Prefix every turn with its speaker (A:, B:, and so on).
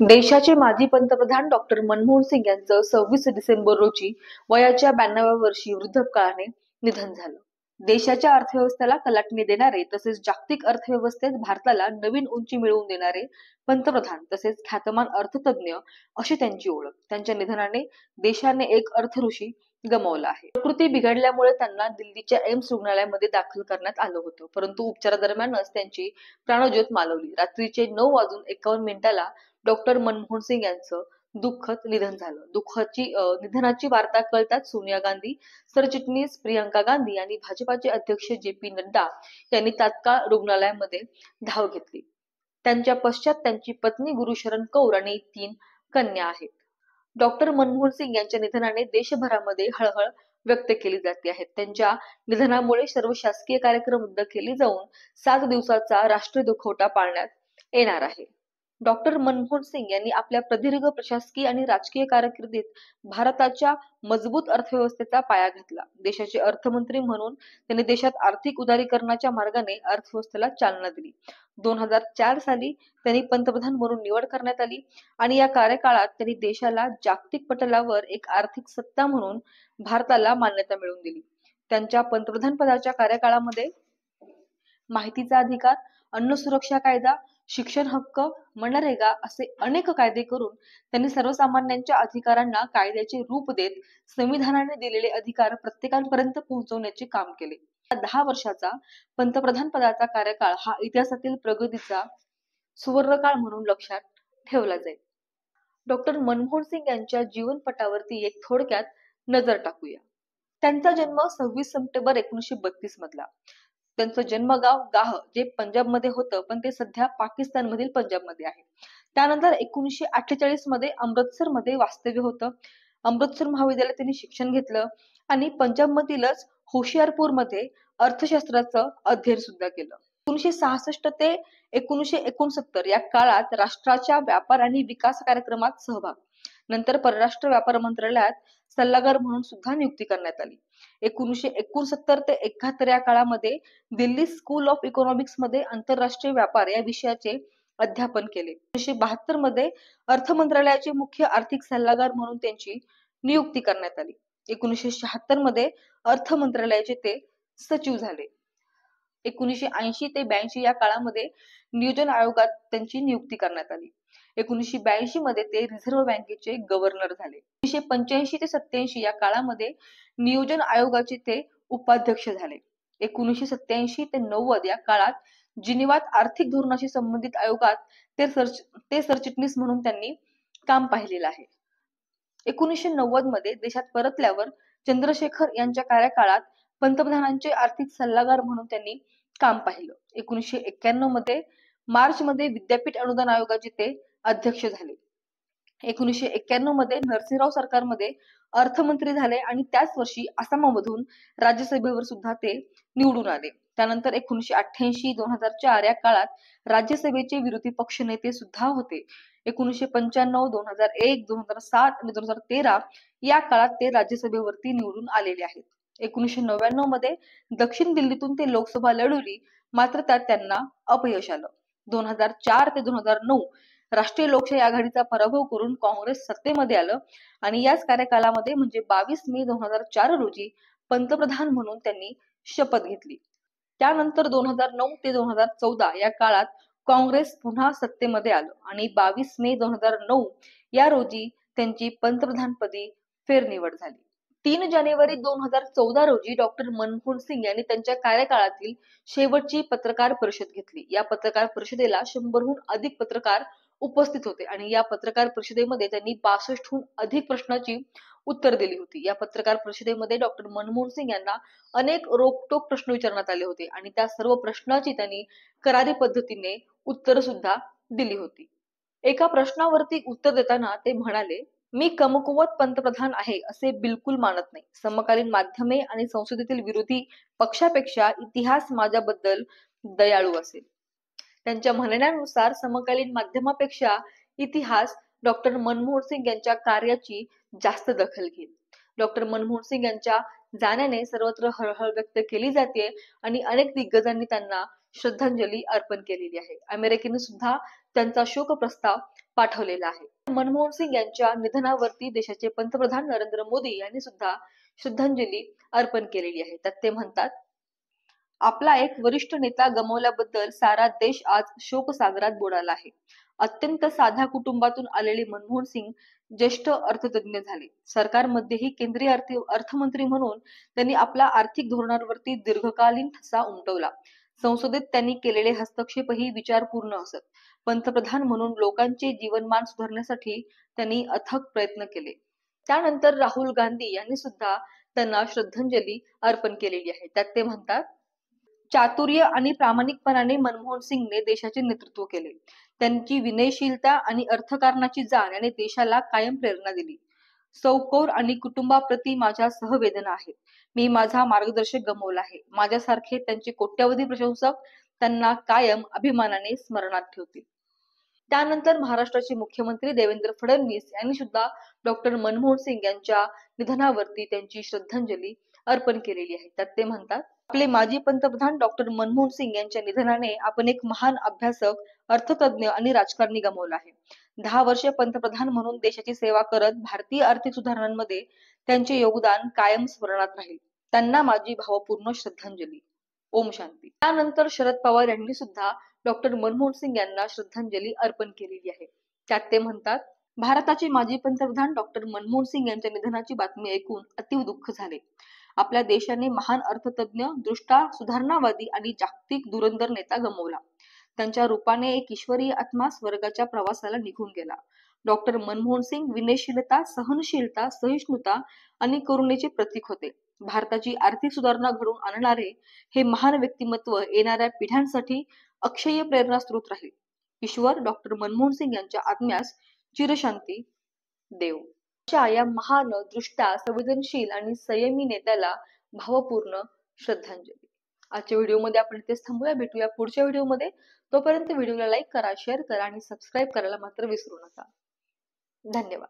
A: देशाचे माजी पंतप्रधान डॉक्टर मनमोहन सिंग यांचं 26 डिसेंबर रोजी वयाच्या 92व्या वर्षी वृद्धापकाळाने निधन झालं. देशाच्या अर्थव्यवस्थेला कलाटणी देणारे तसेच जागतिक अर्थव्यवस्थेत भारताला नवीन उंची मिळवून देणारे पंतप्रधान तसेच ख्यातमान अर्थतज्ञ अशी त्यांची ओळख. त्यांच्या निधनाने देशाने एक अर्थऋषी गमावला आहे. प्रकृती बिघडल्यामुळे त्यांना दिल्लीच्या एम्स रुग्णालयामध्ये दाखल करण्यात आलं होतं, परंतु उपचारादरम्यानच त्यांची प्राणज्योत मालवली. रात्रीचे 9:51 डॉक्टर मनमोहन सिंग यांचं दुःखद निधन झालं. निधनाची वार्ता कळताच सोनिया गांधी, सरचिटणीस प्रियंका गांधी आणि भाजपाचे अध्यक्ष जे.पी. नड्डा यांनी तात्काळ रुग्णालयामध्ये धाव घेतली. त्यांच्या पश्चात त्यांची पत्नी गुरुशरण कौर आणि 3 कन्या आहेत. डॉक्टर मनमोहन सिंग यांच्या निधनाने देशभरामध्ये हळहळ व्यक्त केली जाते आहे. त्यांच्या निधनामुळे सर्व शासकीय कार्यक्रम रद्द केले जाऊन 7 दिवसाचा राष्ट्रीय दुखवटा पाळण्यात येणार आहे. डॉक्टर मनमोहन सिंग यांनी आपल्या प्रदीर्घ प्रशासकीय आणि राजकीय कारकिर्दीत भारताच्या मजबूत अर्थव्यवस्थेचा पाया घातला. देशाचे अर्थमंत्री म्हणून त्यांनी देशात आर्थिक उदारीकरणाच्या मार्गाने अर्थव्यवस्थेला चालना दिली. 2004 साली त्यांनी पंतप्रधान म्हणून निवड करण्यात आली आणि या कार्यकाळात त्यांनी देशाला जागतिक पटलावर एक आर्थिक सत्ता म्हणून भारताला मान्यता मिळवून दिली. त्यांच्या पंतप्रधान पदाच्या कार्यकाळामध्ये माहितीचा अधिकार, अन्न सुरक्षा कायदा, शिक्षण हक्क, मनरेगा असे अनेक कायदे करून त्यांनी सर्वसामान्यांच्या अधिकारांना कायद्याचे रूप देत संविधानाने दिलेले अधिकार प्रत्येकापर्यंत पोहोचवण्याचे काम केले. 10 वर्षाचा पंतप्रधान पदाचा कार्यकाळ हा इतिहासातील प्रगतीचा सुवर्णकाळ म्हणून लक्षात ठेवला जाईल. डॉक्टर मनमोहन सिंग यांच्या जीवनपटावरती एक थोडक्यात नजर टाकूया. त्यांचा जन्म 26 सप्टेंबर 1932 मधला. त्यांचं जन्मगाव गाह जे पंजाबमध्ये होतं, पण ते सध्या पाकिस्तानमधील पंजाबमध्ये आहे. त्यानंतर 1948 मध्ये अमृतसरमध्ये वास्तव्य होतं. अमृतसर महाविद्यालयात त्यांनी शिक्षण घेतलं आणि पंजाबमधीलच होशियारपूरमध्ये अर्थशास्त्राचं अध्ययन सुद्धा केलं. 1966 ते 1969 या काळात राष्ट्राच्या व्यापार आणि विकास कार्यक्रमात सहभाग. नंतर परराष्ट्र व्यापार मंत्रालयात सल्लागार म्हणून सुद्धा नियुक्ती करण्यात आली. 1969 ते 71 या काळामध्ये दिल्ली स्कूल ऑफ इकॉनॉमिक्स मध्ये आंतरराष्ट्रीय व्यापार या विषयाचे अध्यापन केले. 1972 मध्ये अर्थ मंत्रालयाचे मुख्य आर्थिक सल्लागार म्हणून त्यांची नियुक्ती करण्यात आली. 1976 मध्ये अर्थ मंत्रालयाचे ते सचिव झाले. 1980 ते 82 या काळामध्ये नियोजन आयोगात त्यांची नियुक्ती करण्यात आली. 1982 मध्ये ते रिझर्व्ह बँकेचे गव्हर्नर झाले. 1985 ते 87 या काळामध्ये नियोजन आयोगाचे ते उपाध्यक्ष झाले. 1987 ते 90 या काळात जिनिवात आर्थिक धोरणाशी संबंधित आयोगात ते सरचिटणीस म्हणून त्यांनी काम पाहिलेलं आहे. 1990 मध्ये देशात परतल्यावर चंद्रशेखर यांच्या कार्यकाळात पंतप्रधानांचे आर्थिक सल्लागार म्हणून त्यांनी काम पाहिलं. 1991 मध्ये मार्च मध्ये विद्यापीठ अनुदान आयोगाचे ते अध्यक्ष झाले. 1991 मध्ये नरसिंहराव सरकारमध्ये अर्थमंत्री झाले आणि त्याच वर्षी आसाममधून राज्यसभेवर सुद्धा ते निवडून आले. त्यानंतर 1988, 2004 या काळात राज्यसभेचे विरोधी पक्ष नेते सुद्धा होते. 1995, 2001, 2007 आणि 2013 या काळात ते राज्यसभेवरती निवडून आलेले आहेत. 1999 मध्ये दक्षिण दिल्लीतून ते लोकसभा लढवली, मात्र त्यात त्यांना अपयश आलं. 2004 ते 2009 राष्ट्रीय लोकशाही आघाडीचा पराभव करून काँग्रेस सत्तेमध्ये आलं आणि याच कार्यकालामध्ये म्हणजे 22 मे 2004 रोजी पंतप्रधान म्हणून त्यांनी शपथ घेतली. त्यानंतर 2009 ते 2014 या काळात काँग्रेस पुन्हा सत्तेमध्ये आलं आणि 22 मे 2009 या रोजी त्यांची पंतप्रधानपदी फेरनिवड झाली. 3 जानेवारी 2014 रोजी डॉक्टर मनमोहन सिंग यांनी त्यांच्या कार्यकाळातील शेवटची पत्रकार परिषद घेतली. या पत्रकार परिषदेला 100हून अधिक पत्रकार उपस्थित होते आणि या पत्रकार परिषदेमध्ये त्यांनी 62हून अधिक प्रश्नांची उत्तर दिली होती. या पत्रकार परिषदेमध्ये डॉक्टर मनमोहन सिंग यांना अनेक रोखठोक प्रश्न विचारण्यात आले होते आणि त्या सर्व प्रश्नांची त्यांनी करारी पद्धतीने उत्तर सुद्धा दिली होती. एका प्रश्नावरती उत्तर देताना ते म्हणाले, मी कमकुवत पंतप्रधान आहे असे बिलकुल मानत नाही. समकालीन माध्यमे आणि संसदेतील विरोधी पक्षापेक्षा इतिहास माझ्याबद्दल दयाळू असेल. त्यांच्या म्हणण्यानुसार समकालीन माध्यमापेक्षा इतिहास डॉक्टर मनमोहन सिंग यांच्या कार्याची जास्त दखल घेईल. डॉक्टर मनमोहन सिंग यांच्या जाण्याने सर्वत्र हळहळ व्यक्त केली जाते आणि अनेक दिग्गजांनी त्यांना श्रद्धांजली अर्पण केलेली आहे. अमेरिकेने सुद्धा त्यांचा शोक प्रस्ताव पाठवलेला आहे। मनमोहन सिंग यांच्या निधनावरती देशाचे पंतप्रधान नरेंद्र मोदी यांनी सुद्धा श्रद्धांजली अर्पण केलेली आहे। त्यात ते म्हणतात, आपला एक वरिष्ठ नेता गमावल्याबद्दल सारा देश आज शोकसागरात बुडाला आहे। अत्यंत साध्या कुटुंबातून आलेले मनमोहन सिंग ज्येष्ठ अर्थतज्ञ झाले। सरकारमध्येही केंद्रीय अर्थमंत्री म्हणून त्यांनी आपला आर्थिक धोरणांवरती दीर्घकालीन ठसा उमटवला। संसदेत त्यांनी केलेले हस्तक्षेपही विचारपूर्ण असत। पंतप्रधान म्हणून लोकांचे जीवनमान सुधारण्यासाठी त्यांनी अथक प्रयत्न केले। त्यानंतर राहुल गांधी यांनी सुद्धा त्यांना श्रद्धांजली अर्पण केलेली आहे। त्यात ते म्हणतात, चातुर्य आणि प्रामाणिकपणाने मनमोहन सिंगने देशाचे नेतृत्व केले। त्यांची विनयशीलता आणि अर्थकारणाची जाण याने देशाला कायम प्रेरणा दिली। सौ कौर आणि कुटुंबाप्रती माझ्या सहवेदना आहेत। मी माझा मार्गदर्शक गमावला आहे। माझ्यासारखे त्यांचे कोट्यावधी प्रशंसक त्यांना कायम अभिमानाने स्मरणात ठेवतील। त्यानंतर महाराष्ट्राचे मुख्यमंत्री देवेंद्र फडणवीस यांनी सुद्धा डॉक्टर मनमोहन सिंग यांच्या निधनावरती त्यांची श्रद्धांजली अर्पण केलेली आहे। त्यात ते म्हणतात, आपले माजी पंतप्रधान डॉक्टर मनमोहन सिंग यांच्या निधनाने आपण एक महान अभ्यासक, अर्थतज्ञ आणि राजकारणी गमावला आहे। 10 वर्षे पंतप्रधान म्हणून देशाची सेवा करत भारतीय आर्थिक सुधारणांमध्ये त्यांचे योगदान कायम स्मरणात राहील। त्यांना माझी भावपूर्ण श्रद्धांजली। ओम शांती। त्यानंतर शरद पवार यांनी सुद्धा डॉक्टर मनमोहन सिंग यांना श्रद्धांजली अर्पण केलेली आहे। त्यात ते म्हणतात, भारताचे माजी पंतप्रधान डॉक्टर मनमोहन सिंग यांच्या निधनाची बातमी ऐकून अतीव दुःख झाले। आपल्या देशाने महान अर्थतज्ञ, दृष्टा, सुधारणावादी आणि जागतिक धुरंधर नेता गमावला। त्यांच्या रूपाने एक ईश्वरीय आत्मा स्वर्गाच्या प्रवासाला निघून गेला। डॉक्टर मनमोहन सिंग विनयशीलता, सहनशीलता, सहिष्णुता आणि करुणेचे प्रतीक होते। भारताची आर्थिक सुधारणा घडवून आणणारे हे महान व्यक्तिमत्व येणाऱ्या पिढ्यांसाठी अक्षय प्रेरणा स्रोत राहील। ईश्वर डॉक्टर मनमोहन सिंग यांच्या आत्म्यास चिरशांती देव। अशा या महान, दृष्टा, संवेदनशील आणि संयमी नेत्याला भावपूर्ण श्रद्धांजली। आजच्या व्हिडिओमध्ये आपण इथेच थांबूया। भेटूया पुढच्या व्हिडिओमध्ये। तोपर्यंत व्हिडिओला लाईक करा, शेअर करा आणि सबस्क्राईब करायला मात्र विसरू नका। धन्यवाद।